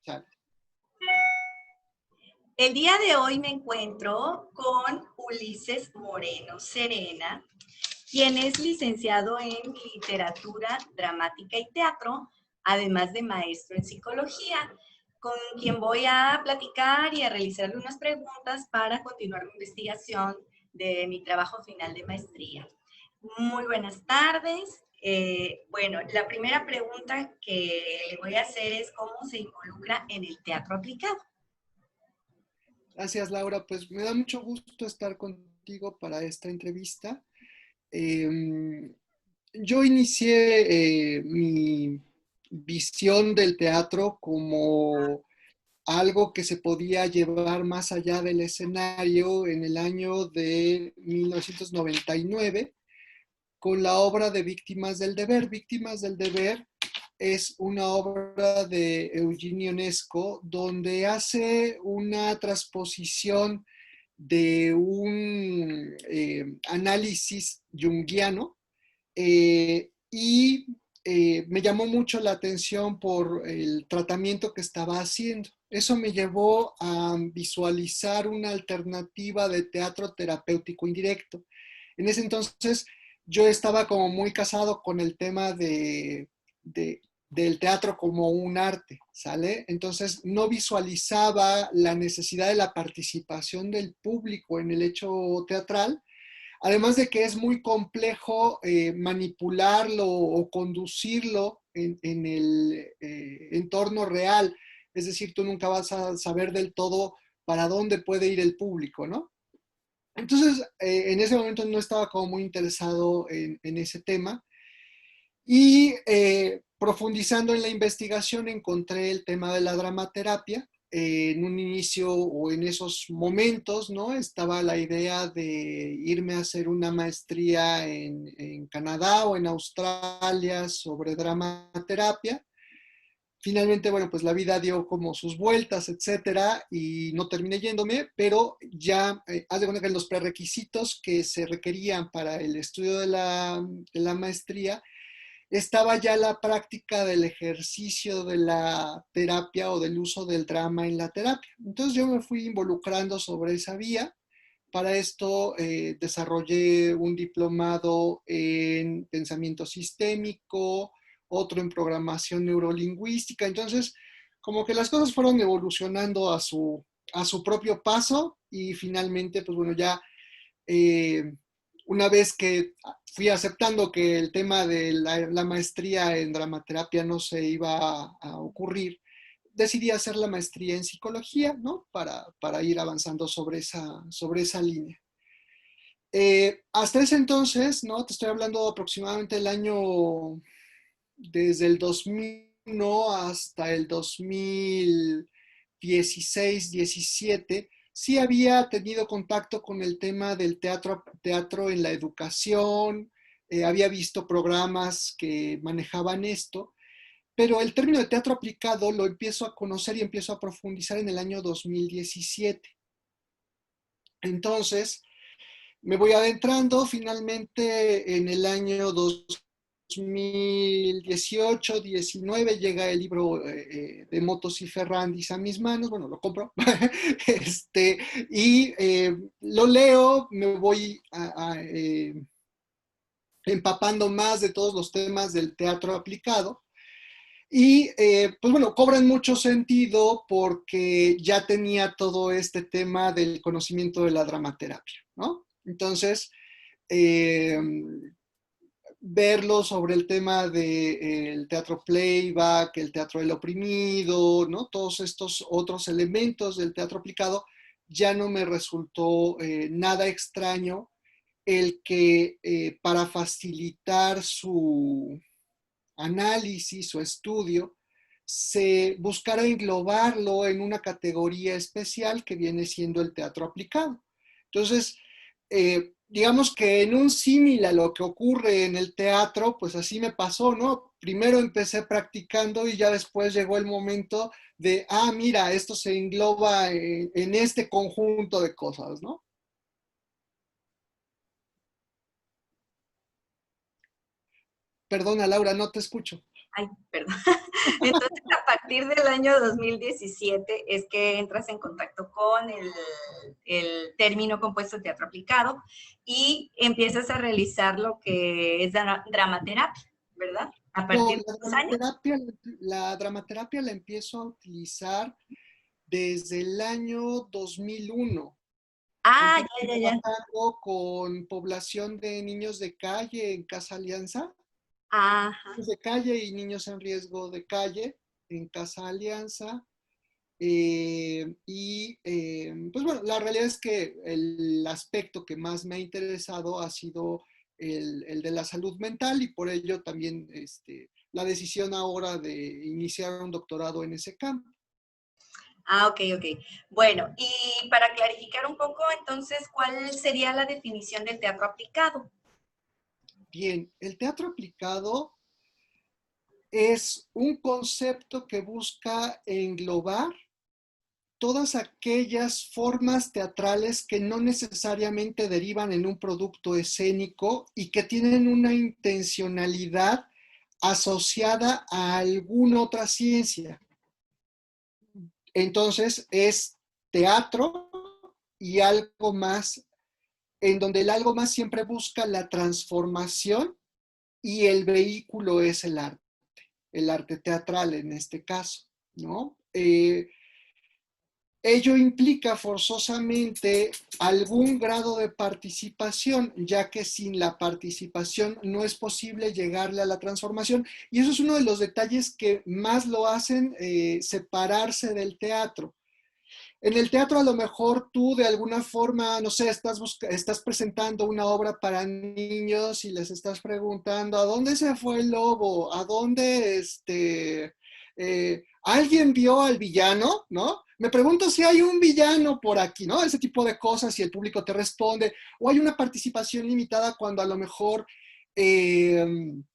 Sale. El día de hoy me encuentro con Ulises Moreno Serena, quien es licenciado en Literatura Dramática y Teatro, además de maestro en Psicología, con quien voy a platicar y a realizarle unas preguntas para continuar mi investigación de mi trabajo final de maestría. Muy buenas tardes. Bueno, la primera pregunta que le voy a hacer es cómo se involucra en el teatro aplicado. Gracias, Laura. Pues me da mucho gusto estar contigo para esta entrevista. Eh, yo inicié mi visión del teatro como algo que se podía llevar más allá del escenario en el año de 1999 con la obra de Víctimas del Deber. Víctimas del Deber es una obra de Eugenio Ionesco donde hace una transposición de un análisis junguiano y me llamó mucho la atención por el tratamiento que estaba haciendo. Eso me llevó a visualizar una alternativa de teatro terapéutico indirecto. En ese entonces yo estaba como muy casado con el tema del teatro como un arte, ¿sale? Entonces no visualizaba la necesidad de la participación del público en el hecho teatral, además de que es muy complejo manipularlo o conducirlo en el entorno real, es decir, tú nunca vas a saber del todo para dónde puede ir el público, ¿no? Entonces, en ese momento no estaba como muy interesado en ese tema y profundizando en la investigación encontré el tema de la dramaterapia. En un inicio o en esos momentos, ¿no? Estaba la idea de irme a hacer una maestría en Canadá o en Australia sobre dramaterapia. Finalmente, bueno, pues la vida dio como sus vueltas, etcétera, y no terminé yéndome, pero ya, haz de cuenta que los prerequisitos que se requerían para el estudio de la maestría, estaba ya la práctica del ejercicio de la terapia o del uso del drama en la terapia. Entonces yo me fui involucrando sobre esa vía. Para esto desarrollé un diplomado en pensamiento sistémico, otro en programación neurolingüística. Entonces, como que las cosas fueron evolucionando a su propio paso y finalmente, pues bueno, ya eh, una vez que fui aceptando que el tema de la maestría en dramaterapia no se iba a ocurrir, decidí hacer la maestría en psicología, ¿no? Para ir avanzando sobre esa línea. Hasta ese entonces, ¿no? Te estoy hablando aproximadamente el año, desde el 2001 hasta el 2016, 17, sí había tenido contacto con el tema del teatro en la educación, había visto programas que manejaban esto, pero el término de teatro aplicado lo empiezo a conocer y empiezo a profundizar en el año 2017. Entonces, me voy adentrando finalmente en el año 2018-19 llega el libro de Motos y Ferrandis a mis manos, bueno, lo compro, y lo leo, me voy empapando más de todos los temas del teatro aplicado. Y pues bueno, cobran mucho sentido porque ya tenía todo este tema del conocimiento de la dramaterapia, ¿no? Entonces, eh, verlo sobre el tema del teatro playback, el teatro del oprimido, ¿no? Todos estos otros elementos del teatro aplicado, ya no me resultó nada extraño el que para facilitar su análisis o estudio, se buscara englobarlo en una categoría especial que viene siendo el teatro aplicado. Entonces, digamos que en un símil a lo que ocurre en el teatro, pues así me pasó, ¿no? Primero empecé practicando y ya después llegó el momento de, mira, esto se engloba en este conjunto de cosas, ¿no? Perdona, Laura, no te escucho. Ay, perdón. Entonces, a partir del año 2017 es que entras en contacto con el término compuesto teatro aplicado y empiezas a realizar lo que es dramaterapia, ¿verdad? A No, partir de 2 años. la dramaterapia la empiezo a utilizar desde el año 2001. Ah, Empecé ya, ya, ya. trabajando con población de niños de calle en Casa Alianza, Ajá. niños de calle y niños en riesgo de calle en Casa Alianza. Pues bueno, la realidad es que el aspecto que más me ha interesado ha sido el de la salud mental y por ello también la decisión ahora de iniciar un doctorado en ese campo. Ah, ok, ok. Bueno, y para clarificar un poco, entonces, ¿cuál sería la definición del teatro aplicado? Bien, el teatro aplicado es un concepto que busca englobar todas aquellas formas teatrales que no necesariamente derivan en un producto escénico y que tienen una intencionalidad asociada a alguna otra ciencia. Entonces es teatro y algo más, en donde el algo más siempre busca la transformación y el vehículo es el arte teatral en este caso, ¿no? Ello implica forzosamente algún grado de participación, ya que sin la participación no es posible llegarle a la transformación. Y eso es uno de los detalles que más lo hacen separarse del teatro. En el teatro a lo mejor tú de alguna forma, no sé, estás presentando una obra para niños y les estás preguntando, ¿a dónde se fue el lobo? ¿A dónde alguien vio al villano? ¿No? Me pregunto si hay un villano por aquí, ¿no? Ese tipo de cosas y el público te responde. O hay una participación limitada cuando a lo mejor el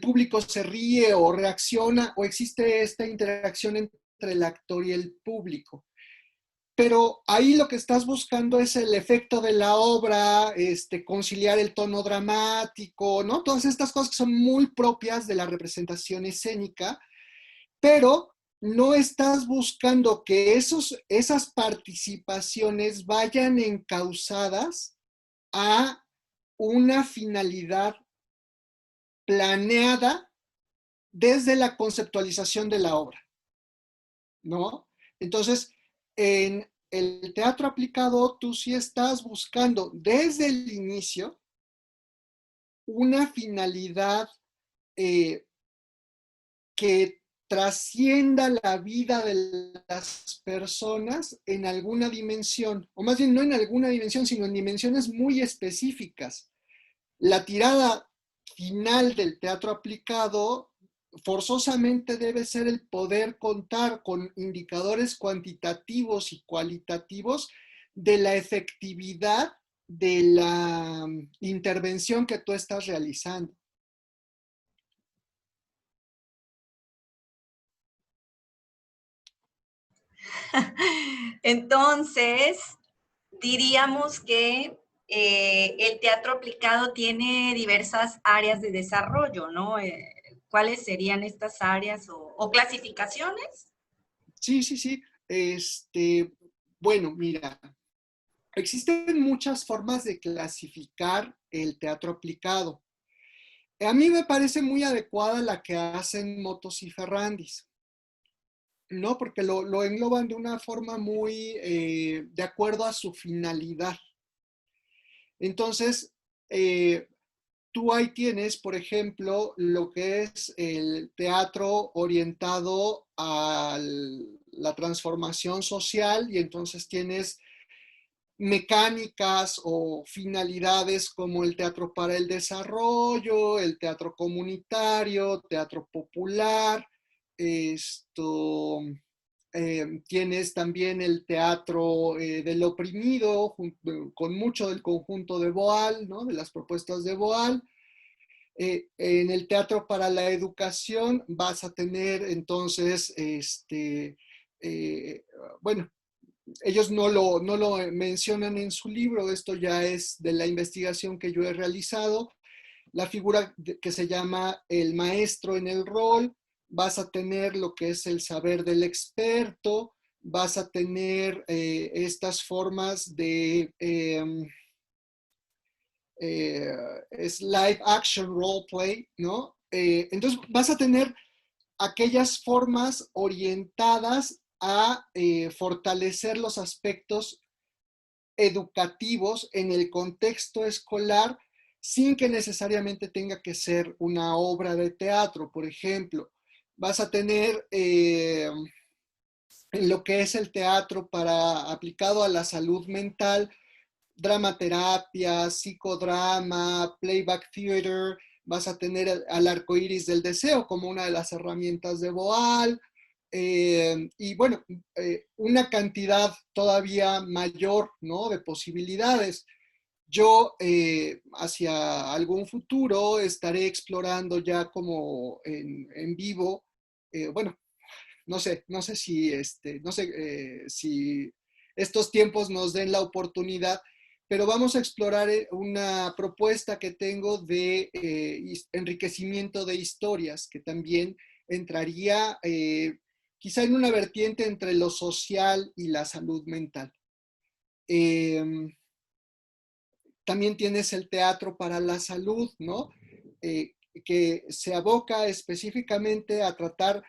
público se ríe o reacciona o existe esta interacción entre el actor y el público. Pero ahí lo que estás buscando es el efecto de la obra, conciliar el tono dramático, ¿no? Todas estas cosas que son muy propias de la representación escénica, pero no estás buscando que esas participaciones vayan encausadas a una finalidad planeada desde la conceptualización de la obra, ¿no? Entonces, en el teatro aplicado, tú sí estás buscando desde el inicio una finalidad eh, que trascienda la vida de las personas en alguna dimensión, o más bien no en alguna dimensión, sino en dimensiones muy específicas. La tirada final del teatro aplicado forzosamente debe ser el poder contar con indicadores cuantitativos y cualitativos de la efectividad de la intervención que tú estás realizando. Entonces, diríamos que el teatro aplicado tiene diversas áreas de desarrollo, ¿no? ¿Cuáles serían estas áreas o clasificaciones? Sí, sí, sí. Bueno, mira, existen muchas formas de clasificar el teatro aplicado. A mí me parece muy adecuada la que hacen Motos y Ferrandis, ¿no? Porque lo engloban de una forma muy de acuerdo a su finalidad. Entonces, tú ahí tienes, por ejemplo, lo que es el teatro orientado a la transformación social y entonces tienes mecánicas o finalidades como el teatro para el desarrollo, el teatro comunitario, teatro popular, esto, tienes también el teatro del oprimido, con mucho del conjunto de Boal, ¿no? De las propuestas de Boal. En el teatro para la educación vas a tener entonces, eh, bueno, ellos no lo mencionan en su libro, esto ya es de la investigación que yo he realizado, la figura que se llama el maestro en el rol, vas a tener lo que es el saber del experto, vas a tener estas formas de es live action role play, ¿no? Entonces vas a tener aquellas formas orientadas a fortalecer los aspectos educativos en el contexto escolar sin que necesariamente tenga que ser una obra de teatro. Por ejemplo, vas a tener lo que es el teatro para aplicado a la salud mental, dramaterapia, psicodrama, playback theater, vas a tener al arco iris del deseo como una de las herramientas de Boal, y bueno, una cantidad todavía mayor, ¿no?, de posibilidades. Yo hacia algún futuro estaré explorando ya como en vivo, bueno, no sé si, si estos tiempos nos den la oportunidad, pero vamos a explorar una propuesta que tengo de enriquecimiento de historias, que también entraría quizá en una vertiente entre lo social y la salud mental. También tienes el teatro para la salud, ¿no? Que se aboca específicamente a tratar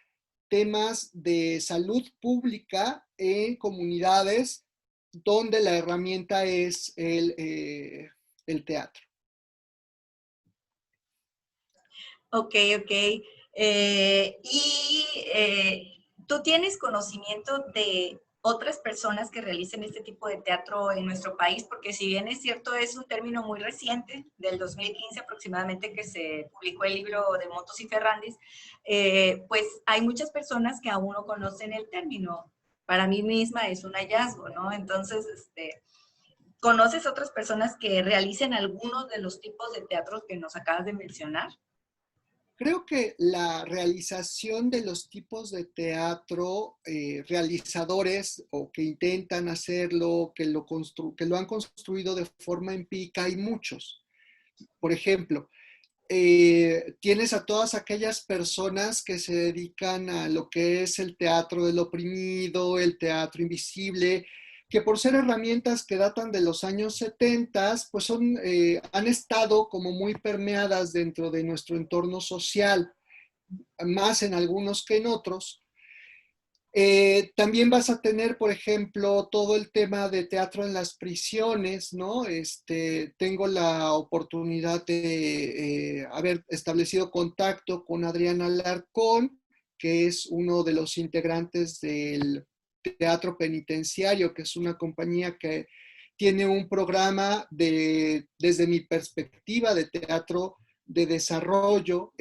temas de salud pública en comunidades donde la herramienta es el teatro. Ok, ok. ¿Tú tienes conocimiento de otras personas que realicen este tipo de teatro en nuestro país? Porque si bien es cierto, es un término muy reciente, del 2015 aproximadamente, que se publicó el libro de Motos y Ferrandis, pues hay muchas personas que aún no conocen el término. Para mí misma es un hallazgo, ¿no? Entonces, ¿conoces otras personas que realicen algunos de los tipos de teatros que nos acabas de mencionar? Creo que la realización de los tipos de teatro, realizadores o que intentan hacerlo, que lo han construido de forma empírica, hay muchos. Por ejemplo, tienes a todas aquellas personas que se dedican a lo que es el teatro del oprimido, el teatro invisible, que por ser herramientas que datan de los años 70, pues han estado como muy permeadas dentro de nuestro entorno social, más en algunos que en otros. También vas a tener, por ejemplo, todo el tema de teatro en las prisiones, ¿no? Tengo la oportunidad de haber establecido contacto con Adriana Alarcón, que es uno de los integrantes del Teatro Penitenciario, que es una compañía que tiene un programa desde mi perspectiva de teatro de desarrollo,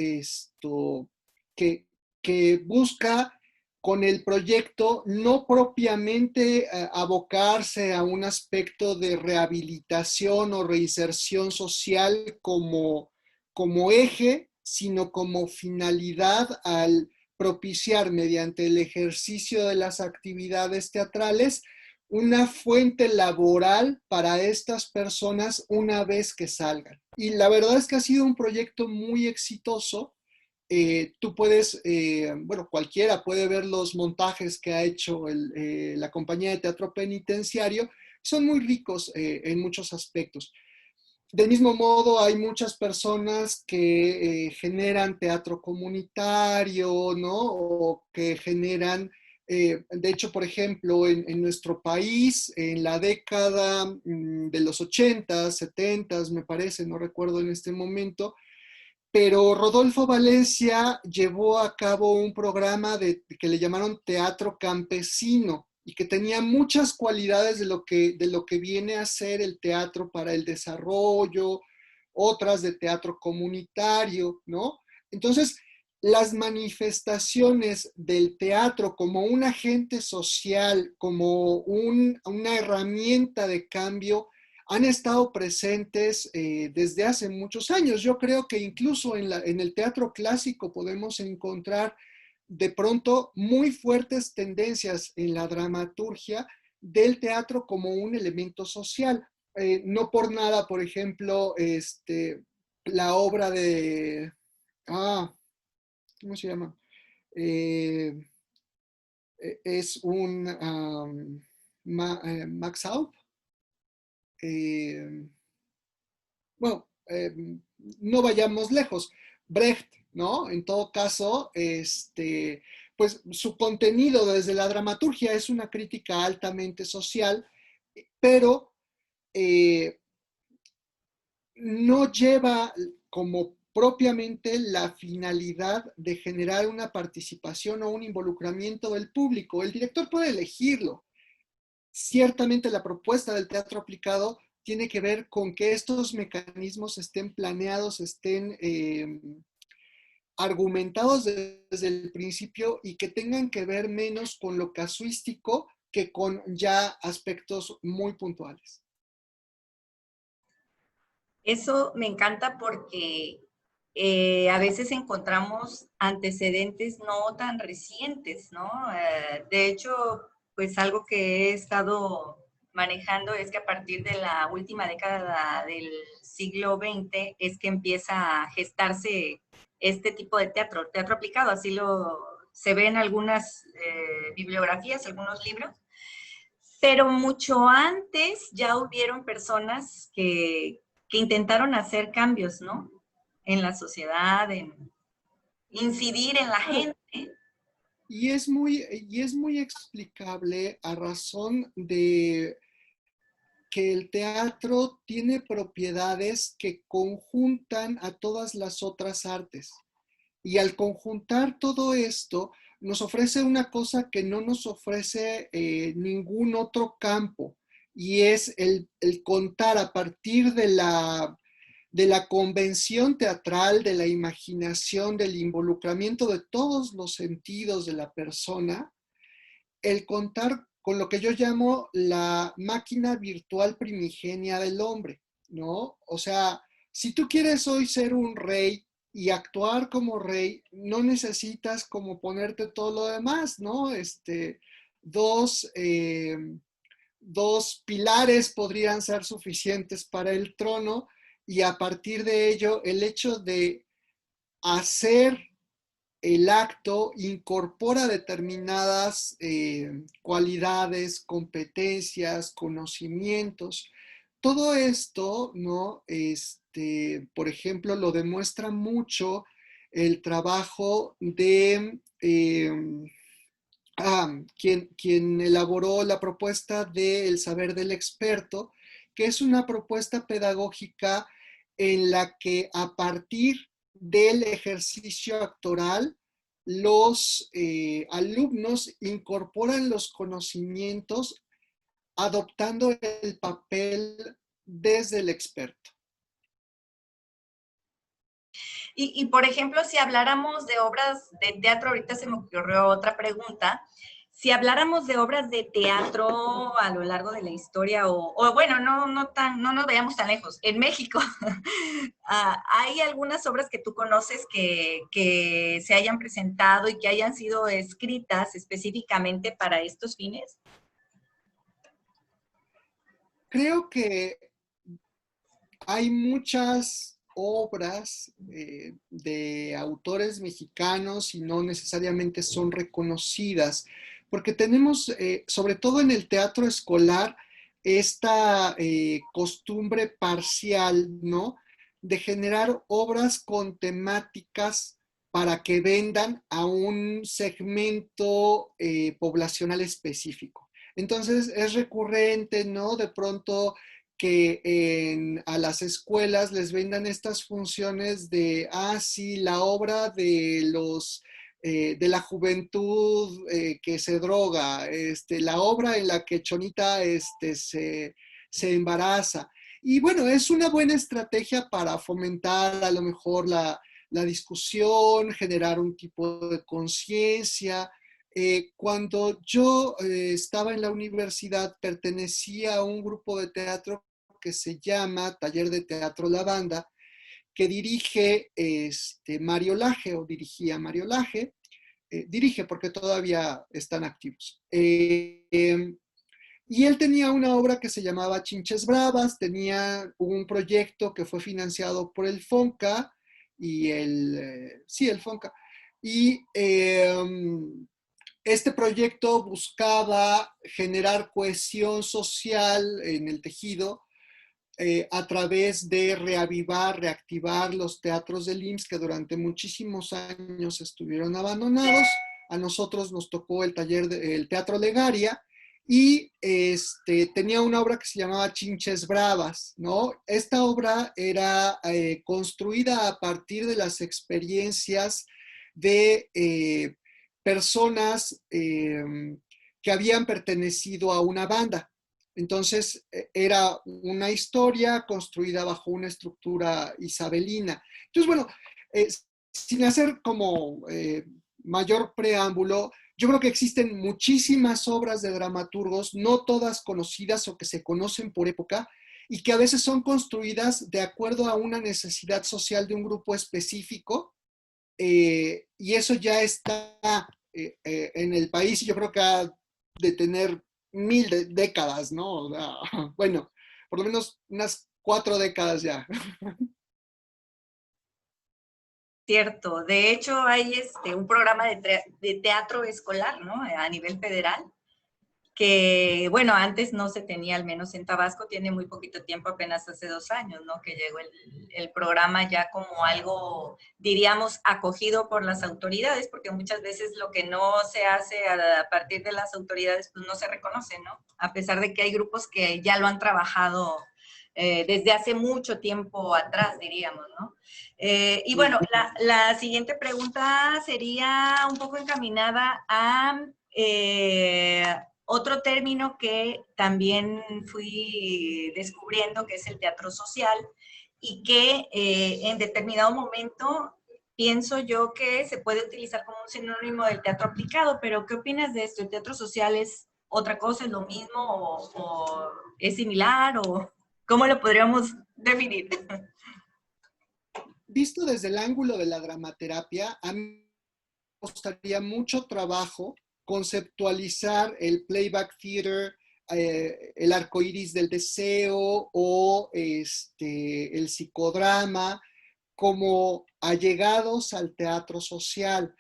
que, que busca con el proyecto no propiamente abocarse a un aspecto de rehabilitación o reinserción social como eje, sino como finalidad al propiciar mediante el ejercicio de las actividades teatrales una fuente laboral para estas personas una vez que salgan. Y la verdad es que ha sido un proyecto muy exitoso. Tú puedes, bueno, cualquiera puede ver los montajes que ha hecho la compañía de teatro penitenciario, son muy ricos en muchos aspectos. Del mismo modo, hay muchas personas que generan teatro comunitario, ¿no? O que generan, de hecho, por ejemplo, en nuestro país, en la década de los 80, 70, me parece, no recuerdo en este momento, pero Rodolfo Valencia llevó a cabo un programa que le llamaron Teatro Campesino y que tenía muchas cualidades de lo que viene a ser el teatro para el desarrollo, otras de teatro comunitario, ¿no? Entonces, las manifestaciones del teatro como un agente social, como una herramienta de cambio, han estado presentes desde hace muchos años. Yo creo que incluso en el teatro clásico podemos encontrar de pronto muy fuertes tendencias en la dramaturgia del teatro como un elemento social. No por nada, por ejemplo, la obra de, ¿cómo se llama? Eh, es un Max Out. Eh, bueno, no vayamos lejos. Brecht, ¿no? En todo caso, pues su contenido desde la dramaturgia es una crítica altamente social, pero eh, no lleva como propiamente la finalidad de generar una participación o un involucramiento del público. El director puede elegirlo. Ciertamente la propuesta del teatro aplicado tiene que ver con que estos mecanismos estén planeados, estén argumentados desde el principio y que tengan que ver menos con lo casuístico que con ya aspectos muy puntuales. Eso me encanta porque a veces encontramos antecedentes no tan recientes, ¿no? De hecho, pues algo que he estado manejando es que a partir de la última década del siglo XX es que empieza a gestarse este tipo de teatro, teatro aplicado, así lo se ve en algunas bibliografías, algunos libros, pero mucho antes ya hubieron personas que intentaron hacer cambios, ¿no? En la sociedad, en incidir en la Claro. gente. Y es muy explicable a razón de que el teatro tiene propiedades que conjuntan a todas las otras artes. Y al conjuntar todo esto, nos ofrece una cosa que no nos ofrece ningún otro campo, y es el contar a partir de la convención teatral, de la imaginación, del involucramiento de todos los sentidos de la persona, el contar con lo que yo llamo la máquina virtual primigenia del hombre, ¿no? O sea, si tú quieres hoy ser un rey y actuar como rey, no necesitas como ponerte todo lo demás, ¿no? Dos, eh, dos pilares podrían ser suficientes para el trono, y a partir de ello, el hecho de hacer el acto incorpora determinadas cualidades, competencias, conocimientos. Todo esto, ¿no? Por ejemplo, lo demuestra mucho el trabajo de quien elaboró la propuesta del saber del experto, que es una propuesta pedagógica en la que a partir del ejercicio actoral, los alumnos incorporan los conocimientos adoptando el papel desde el experto. Por ejemplo, si habláramos de obras de teatro, ahorita se me ocurrió otra pregunta. Si habláramos de obras de teatro a lo largo de la historia, o bueno, no nos vayamos tan lejos, en México, ¿hay algunas obras que tú conoces que se hayan presentado y que hayan sido escritas específicamente para estos fines? Creo que hay muchas obras de autores mexicanos y no necesariamente son reconocidas, porque tenemos, sobre todo en el teatro escolar, esta costumbre parcial, ¿no? De generar obras con temáticas para que vendan a un segmento poblacional específico. Entonces es recurrente, ¿no? De pronto que a las escuelas les vendan estas funciones de, sí, la obra de de la juventud que se droga, la obra en la que Chonita se embaraza. Y bueno, es una buena estrategia para fomentar a lo mejor la discusión, generar un tipo de conciencia. Cuando yo estaba en la universidad, pertenecía a un grupo de teatro que se llama Taller de Teatro La Banda, que dirige Mario Laje, o dirigía Mario Laje, dirige porque todavía están activos. Y él tenía una obra que se llamaba Chinches Bravas, tenía un proyecto que fue financiado por el FONCA y sí, el FONCA. Y este proyecto buscaba generar cohesión social en el tejido a través de reactivar los teatros del IMSS que durante muchísimos años estuvieron abandonados. A nosotros nos tocó el el Teatro Legaria y tenía una obra que se llamaba Chinches Bravas, ¿no? Esta obra era construida a partir de las experiencias de personas que habían pertenecido a una banda. Entonces, era una historia construida bajo una estructura isabelina. Entonces, bueno, sin hacer como mayor preámbulo, yo creo que existen muchísimas obras de dramaturgos, no todas conocidas o que se conocen por época, y que a veces son construidas de acuerdo a una necesidad social de un grupo específico, y eso ya está en el país, y yo creo que ha de tener décadas, ¿no? Bueno, por lo menos unas 4 décadas ya. Cierto. De hecho, hay un programa de teatro escolar, ¿no? A nivel federal, que, bueno, antes no se tenía, al menos en Tabasco, tiene muy poquito tiempo, apenas hace 2 años, ¿no? Que llegó el programa ya como algo, diríamos, acogido por las autoridades, porque muchas veces lo que no se hace a partir de las autoridades, pues no se reconoce, ¿no? A pesar de que hay grupos que ya lo han trabajado desde hace mucho tiempo atrás, diríamos, ¿no? Y bueno, la siguiente pregunta sería un poco encaminada a otro término que también fui descubriendo, que es el teatro social, y que en determinado momento pienso yo que se puede utilizar como un sinónimo del teatro aplicado, pero ¿qué opinas de esto? ¿El teatro social es otra cosa, es lo mismo o es similar o cómo lo podríamos definir? Visto desde el ángulo de la dramaterapia, a mí me costaría mucho trabajo conceptualizar el playback theater, el arco iris del deseo o el psicodrama como allegados al teatro social.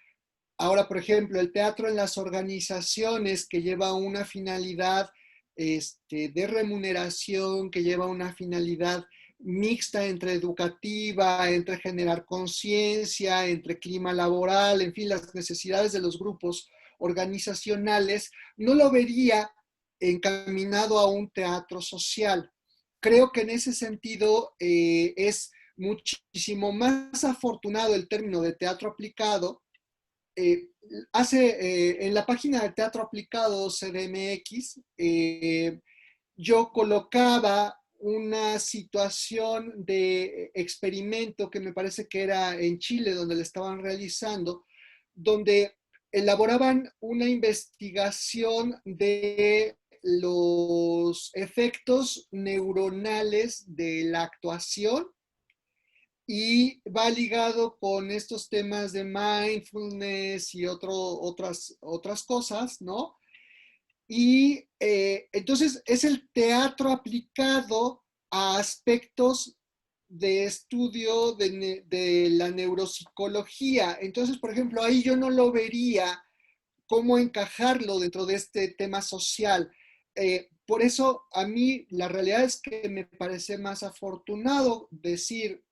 Ahora, por ejemplo, el teatro en las organizaciones que lleva una finalidad de remuneración, que lleva una finalidad mixta entre educativa, entre generar conciencia, entre clima laboral, en fin, las necesidades de los grupos organizacionales, no lo vería encaminado a un teatro social. Creo que en ese sentido es muchísimo más afortunado el término de teatro aplicado. eh, en la página de Teatro Aplicado CDMX, yo colocaba una situación de experimento que me parece que era en Chile, donde le estaban realizando, donde elaboraban una investigación de los efectos neuronales de la actuación y va ligado con estos temas de mindfulness y otras cosas, ¿no? Y entonces es el teatro aplicado a aspectos de estudio de la neuropsicología. Entonces, por ejemplo, ahí yo no lo vería cómo encajarlo dentro de este tema social. Por eso a mí la realidad es que me parece más afortunado decir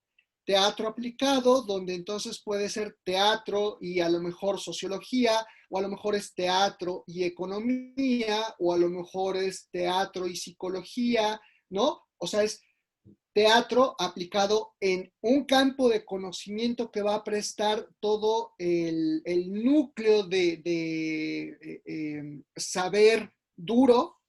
teatro aplicado, donde entonces puede ser teatro y a lo mejor sociología, o a lo mejor es teatro y economía, o a lo mejor es teatro y psicología, ¿no? O sea, es teatro aplicado en un campo de conocimiento que va a prestar todo el núcleo de saber duro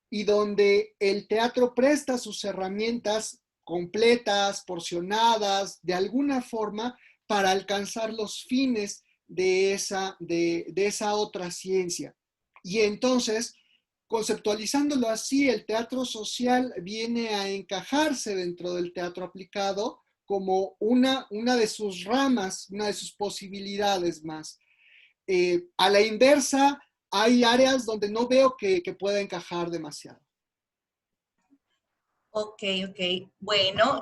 y donde el teatro presta sus herramientas completas, porcionadas, de alguna forma, para alcanzar los fines de esa otra ciencia. Y entonces, conceptualizándolo así, el teatro social viene a encajarse dentro del teatro aplicado como una de sus ramas, una de sus posibilidades más. A la inversa, hay áreas donde no veo que pueda encajar demasiado. Ok, ok. Bueno,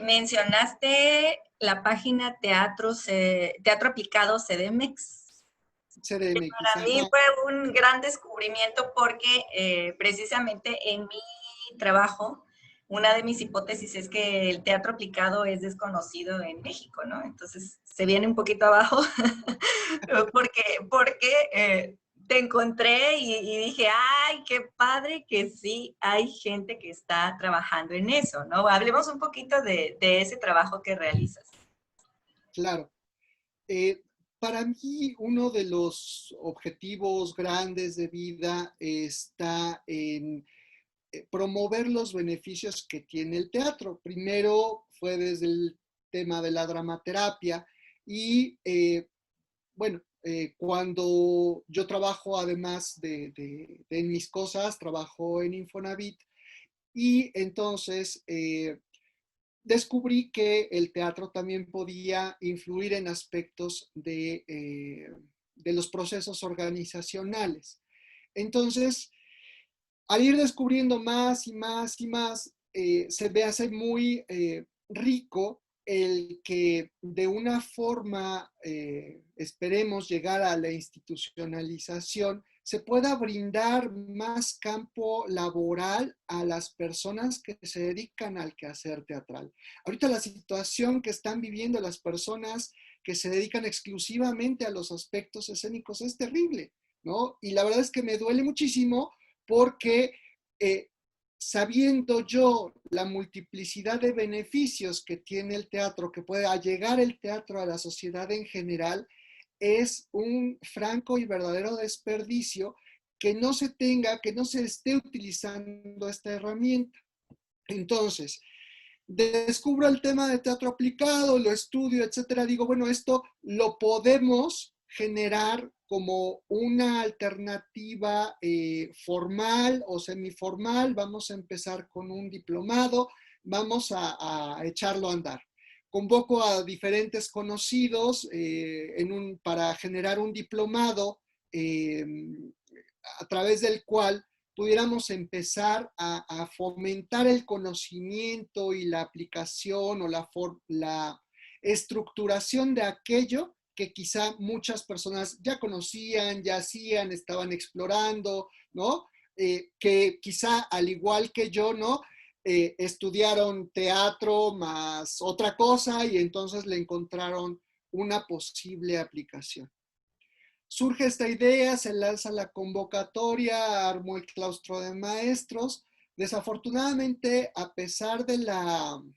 mencionaste la página Teatro Aplicado CDMX. CDMX, Para mí ajá, fue un gran descubrimiento porque precisamente en mi trabajo, una de mis hipótesis es que el teatro aplicado es desconocido en México, ¿no? Entonces se viene un poquito abajo porque te encontré y dije, ay, qué padre que sí hay gente que está trabajando en eso, ¿no? Hablemos un poquito de ese trabajo que realizas. claro. Eh, para mí, uno de los objetivos grandes de vida está en promover los beneficios que tiene el teatro. Primero fue desde el tema de la dramaterapia y, bueno, cuando yo trabajo, además de mis cosas, trabajo en Infonavit y entonces descubrí que el teatro también podía influir en aspectos de los procesos organizacionales. Entonces, al ir descubriendo más y más y más, se me hace muy rico el que de una forma, esperemos llegar a la institucionalización, se pueda brindar más campo laboral a las personas que se dedican al quehacer teatral. Ahorita la situación que están viviendo las personas que se dedican exclusivamente a los aspectos escénicos es terrible, ¿no? Y la verdad es que me duele muchísimo porque eh, sabiendo yo la multiplicidad de beneficios que tiene el teatro, que puede llegar el teatro a la sociedad en general, es un franco y verdadero desperdicio que no se tenga, que no se esté utilizando esta herramienta. Entonces, descubro el tema de teatro aplicado, lo estudio, etcétera, digo, bueno, esto lo podemos generar como una alternativa formal o semiformal, vamos a empezar con un diplomado, vamos a echarlo a andar. Convoco a diferentes conocidos para generar un diplomado eh, a través del cual pudiéramos empezar a fomentar el conocimiento y la aplicación o la estructuración de aquello que quizá muchas personas ya conocían, ya hacían, estaban explorando, ¿no? Que quizá al igual que yo, ¿no? Estudiaron teatro más otra cosa y entonces le encontraron una posible aplicación. Surge esta idea, se lanza la convocatoria, armó el claustro de maestros. Desafortunadamente, a pesar de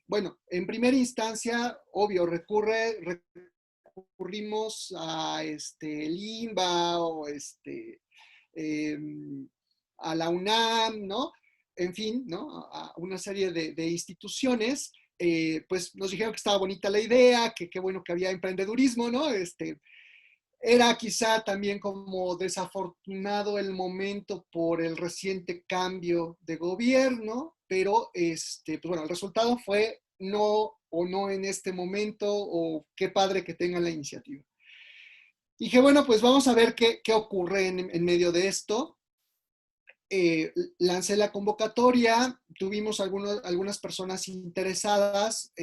bueno, en primera instancia, obvio, recurrimos a Limba o eh, a la UNAM, ¿no? En fin, ¿no? A una serie de instituciones, pues nos dijeron que estaba bonita la idea, que qué bueno que había emprendedurismo, ¿no? Era quizá también como desafortunado el momento por el reciente cambio de gobierno, pero pues bueno, el resultado fue no o no en este momento o qué padre que tengan la iniciativa. Dije, bueno, pues vamos a ver qué ocurre en medio de esto. Lancé la convocatoria, tuvimos algunas personas interesadas,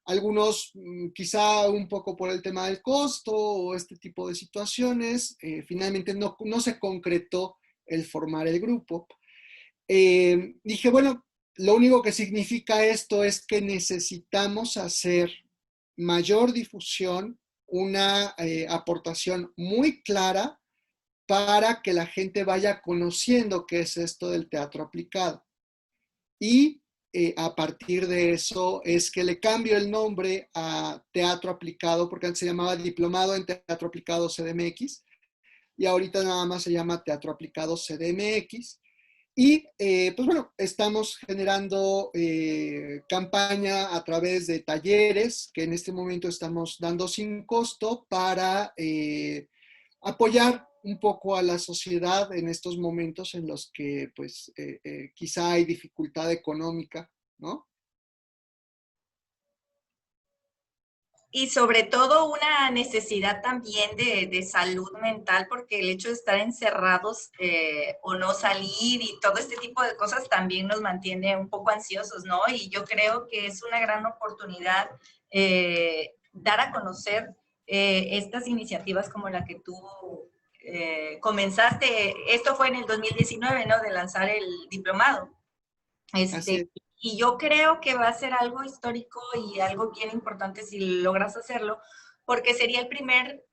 algunos quizá un poco por el tema del costo o este tipo de situaciones, finalmente no se concretó el formar el grupo. Dije, bueno, lo único que significa esto es que necesitamos hacer mayor difusión, una aportación muy clara para que la gente vaya conociendo qué es esto del teatro aplicado. Y a partir de eso es que le cambio el nombre a teatro aplicado, porque antes se llamaba Diplomado en Teatro Aplicado CDMX, y ahorita nada más se llama Teatro Aplicado CDMX. Y pues bueno, estamos generando campaña a través de talleres que en este momento estamos dando sin costo para apoyar un poco a la sociedad en estos momentos en los que pues quizá hay dificultad económica, ¿no? Y sobre todo una necesidad también de salud mental, porque el hecho de estar encerrados o no salir y todo este tipo de cosas también nos mantiene un poco ansiosos, ¿no? Y yo creo que es una gran oportunidad dar a conocer estas iniciativas como la que tú comenzaste. Esto fue en el 2019, ¿no? De lanzar el diplomado. Así es. Y yo creo que va a ser algo histórico y algo bien importante si logras hacerlo, porque sería el primer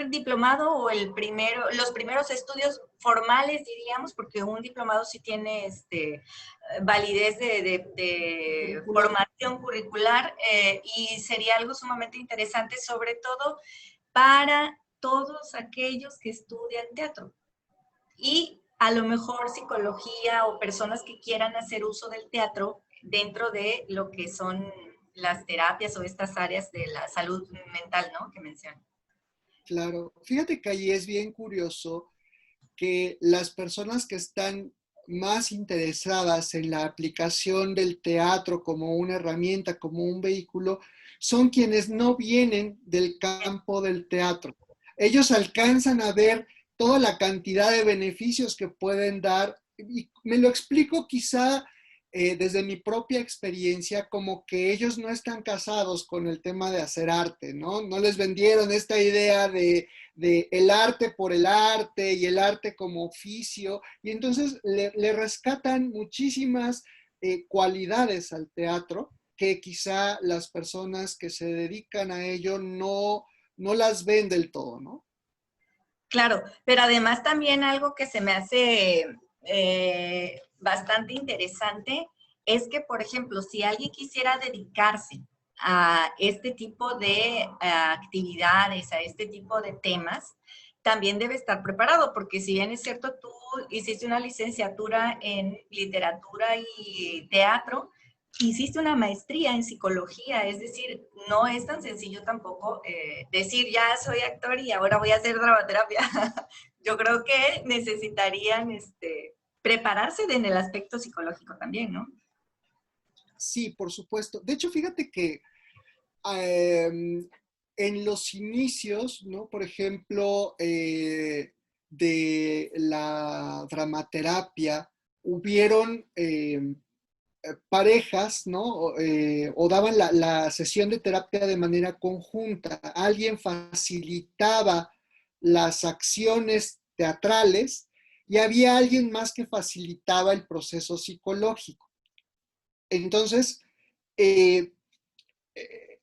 diplomado o los primeros estudios formales, diríamos, porque un diplomado sí tiene validez de Curricular. formación curricular y sería algo sumamente interesante, sobre todo para todos aquellos que estudian teatro y a lo mejor psicología o personas que quieran hacer uso del teatro dentro de lo que son las terapias o estas áreas de la salud mental, ¿no? Que mencioné. Claro. Fíjate que ahí es bien curioso que las personas que están más interesadas en la aplicación del teatro como una herramienta, como un vehículo, son quienes no vienen del campo del teatro. Ellos alcanzan a ver toda la cantidad de beneficios que pueden dar, y me lo explico quizá desde mi propia experiencia, como que ellos no están casados con el tema de hacer arte, ¿no? No les vendieron esta idea de el arte por el arte y el arte como oficio, y entonces le rescatan muchísimas cualidades al teatro que quizá las personas que se dedican a ello no las ven del todo, ¿no? Claro, pero además también algo que se me hace bastante interesante es que, por ejemplo, si alguien quisiera dedicarse a este tipo de actividades, a este tipo de temas, también debe estar preparado, porque si bien es cierto, tú hiciste una licenciatura en literatura y teatro, hiciste una maestría en psicología, es decir, no es tan sencillo tampoco decir ya soy actor y ahora voy a hacer dramaterapia. Yo creo que necesitarían prepararse en el aspecto psicológico también, ¿no? Sí, por supuesto. De hecho, fíjate que eh, en los inicios, ¿no? Por ejemplo, de la dramaterapia, hubieron parejas, ¿no? O daban la sesión de terapia de manera conjunta. Alguien facilitaba las acciones teatrales y había alguien más que facilitaba el proceso psicológico. Entonces, eh, eh,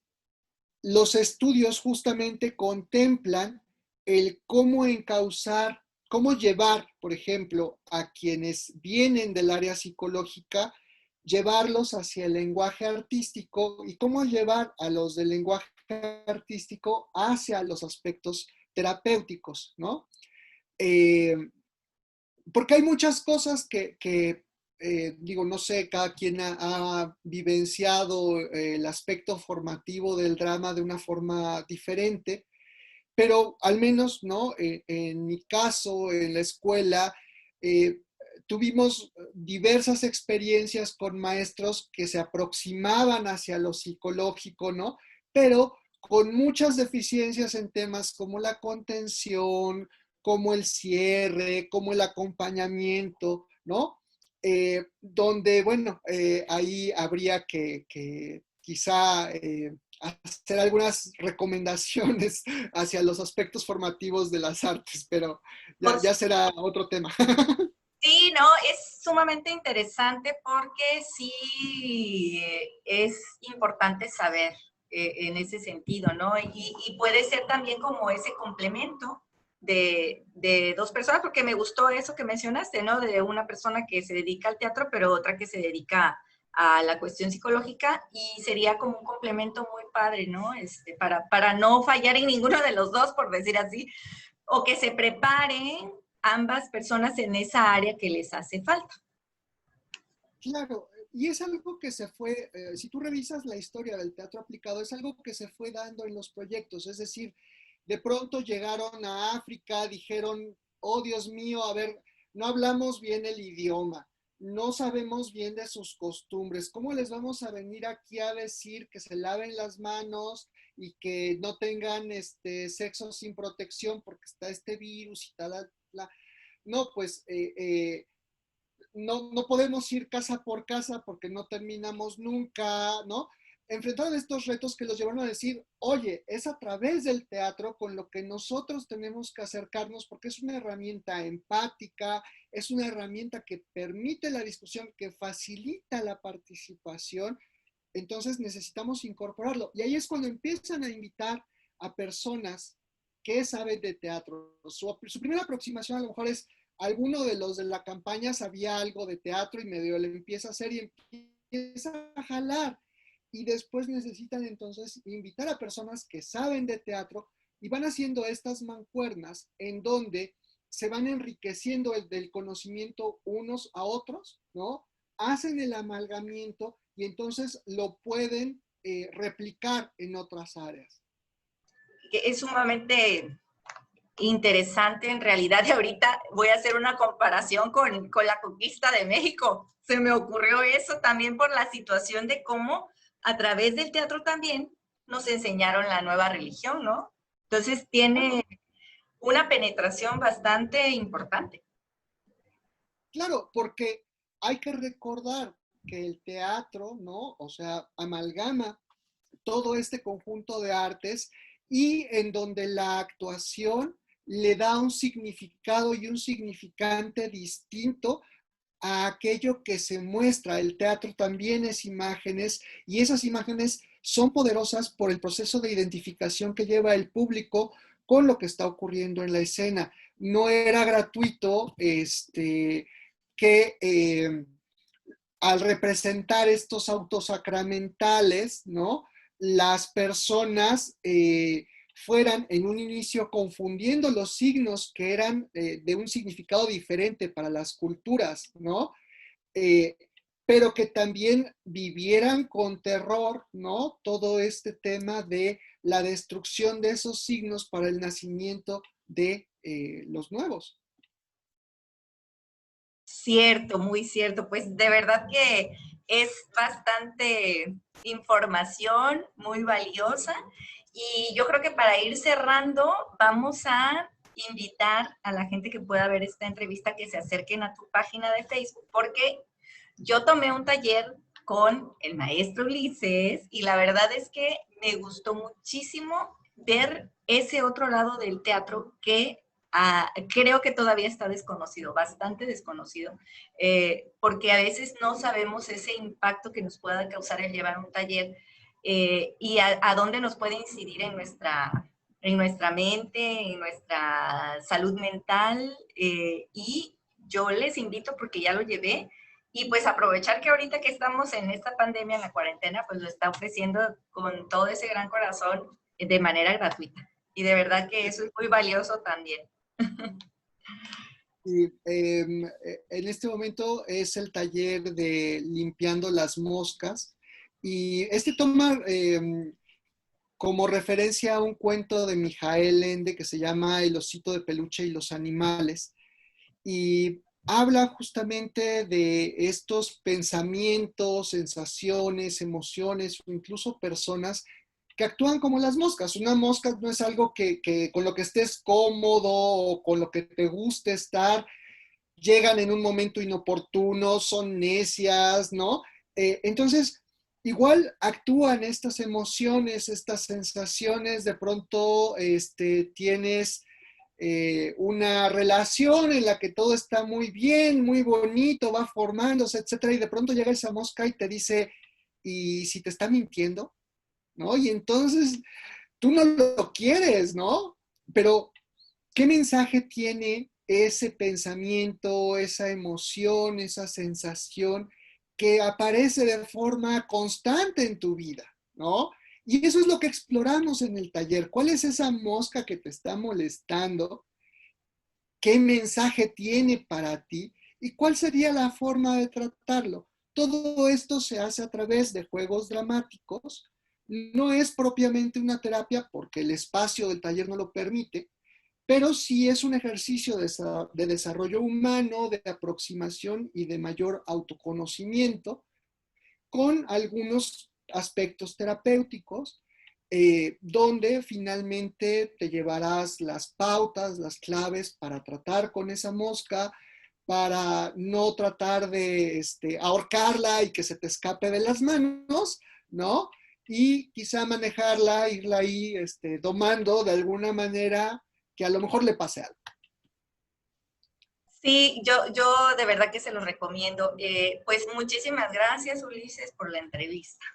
los estudios justamente contemplan el cómo encauzar, cómo llevar, por ejemplo, a quienes vienen del área psicológica, llevarlos hacia el lenguaje artístico y cómo llevar a los del lenguaje artístico hacia los aspectos terapéuticos, ¿no? Eh, porque hay muchas cosas que digo, no sé, cada quien ha vivenciado el aspecto formativo del drama de una forma diferente, pero al menos, ¿no? En mi caso, en la escuela, eh, tuvimos diversas experiencias con maestros que se aproximaban hacia lo psicológico, ¿no? Pero con muchas deficiencias en temas como la contención, como el cierre, como el acompañamiento, ¿no? Donde, bueno, ahí habría que quizá hacer algunas recomendaciones hacia los aspectos formativos de las artes, pero Por ya será otro tema. Sí, no, es sumamente interesante porque sí es importante saber en ese sentido, ¿no? Y puede ser también como ese complemento de dos personas, porque me gustó eso que mencionaste, ¿no? De una persona que se dedica al teatro, pero otra que se dedica a la cuestión psicológica y sería como un complemento muy padre, ¿no? Para no fallar en ninguno de los dos, por decir así, o que se preparen ambas personas en esa área que les hace falta. Claro, y es algo que se fue, si tú revisas la historia del teatro aplicado, es algo que se fue dando en los proyectos, es decir, de pronto llegaron a África, dijeron, oh Dios mío, a ver, no hablamos bien el idioma, no sabemos bien de sus costumbres. ¿Cómo les vamos a venir aquí a decir que se laven las manos y que no tengan sexo sin protección porque está este virus y tal? No, pues no podemos ir casa por casa porque no terminamos nunca, ¿no? Enfrentaron estos retos que los llevaron a decir, oye, es a través del teatro con lo que nosotros tenemos que acercarnos porque es una herramienta empática, es una herramienta que permite la discusión, que facilita la participación, entonces necesitamos incorporarlo. Y ahí es cuando empiezan a invitar a personas que saben de teatro. Su primera aproximación a lo mejor es alguno de los de la campaña sabía algo de teatro y medio le empieza a hacer y empieza a jalar. Y después necesitan entonces invitar a personas que saben de teatro y van haciendo estas mancuernas en donde se van enriqueciendo del conocimiento unos a otros, ¿no? Hacen el amalgamiento y entonces lo pueden replicar en otras áreas. Es sumamente interesante en realidad, y ahorita voy a hacer una comparación con la conquista de México. Se me ocurrió eso también por la situación de cómo a través del teatro también nos enseñaron la nueva religión, ¿no? Entonces tiene una penetración bastante importante. Claro, porque hay que recordar que el teatro, ¿no? O sea, amalgama todo este conjunto de artes y en donde la actuación le da un significado y un significante distinto a aquello que se muestra. El teatro también es imágenes y esas imágenes son poderosas por el proceso de identificación que lleva el público con lo que está ocurriendo en la escena. No era gratuito que al representar estos autos sacramentales, ¿no? Las personas fueran en un inicio confundiendo los signos que eran de un significado diferente para las culturas, ¿no? Eh, pero que también vivieran con terror, ¿no? Todo este tema de la destrucción de esos signos para el nacimiento de los nuevos. Cierto, muy cierto. Pues de verdad que es bastante información muy valiosa y yo creo que para ir cerrando vamos a invitar a la gente que pueda ver esta entrevista que se acerquen a tu página de Facebook porque yo tomé un taller con el maestro Ulises y la verdad es que me gustó muchísimo ver ese otro lado del teatro que creo que todavía está desconocido, bastante desconocido, porque a veces no sabemos ese impacto que nos pueda causar el llevar un taller y a dónde nos puede incidir en nuestra mente, en nuestra salud mental. Y yo les invito, porque ya lo llevé, y pues aprovechar que ahorita que estamos en esta pandemia, en la cuarentena, pues lo está ofreciendo con todo ese gran corazón de manera gratuita. Y de verdad que eso es muy valioso también. Y, en este momento es el taller de limpiando las moscas y este toma como referencia a un cuento de Mijael Ende que se llama El osito de peluche y los animales y habla justamente de estos pensamientos, sensaciones, emociones o incluso personas que actúan como las moscas. Una mosca no es algo que con lo que estés cómodo o con lo que te guste estar, llegan en un momento inoportuno, son necias, ¿no? Entonces, igual actúan estas emociones, estas sensaciones, de pronto tienes una relación en la que todo está muy bien, muy bonito, va formándose, etcétera, y de pronto llega esa mosca y te dice, ¿y si te está mintiendo? ¿No? Y entonces tú no lo quieres, ¿no? Pero ¿qué mensaje tiene ese pensamiento, esa emoción, esa sensación que aparece de forma constante en tu vida, ¿no? Y eso es lo que exploramos en el taller. ¿Cuál es esa mosca que te está molestando? ¿Qué mensaje tiene para ti? ¿Y cuál sería la forma de tratarlo? Todo esto se hace a través de juegos dramáticos. No es propiamente una terapia porque el espacio del taller no lo permite, pero sí es un ejercicio de desarrollo humano, de aproximación y de mayor autoconocimiento, con algunos aspectos terapéuticos, donde finalmente te llevarás las pautas, las claves para tratar con esa mosca, para no tratar de ahorcarla y que se te escape de las manos, ¿no? Y quizá manejarla, irla ahí domando de alguna manera que a lo mejor le pase algo. Sí, yo de verdad que se los recomiendo. Pues muchísimas gracias, Ulises, por la entrevista.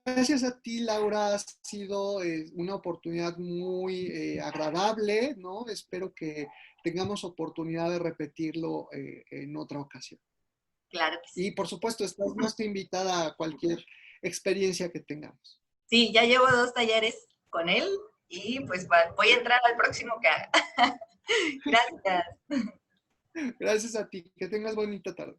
Gracias a ti, Laura, ha sido una oportunidad muy agradable, ¿no? Espero que tengamos oportunidad de repetirlo en otra ocasión. Claro que sí. Y por supuesto, estás más que invitada a cualquier experiencia que tengamos. Sí, ya llevo 2 talleres con él y pues voy a entrar al próximo que haga. Gracias. Gracias a ti, que tengas bonita tarde.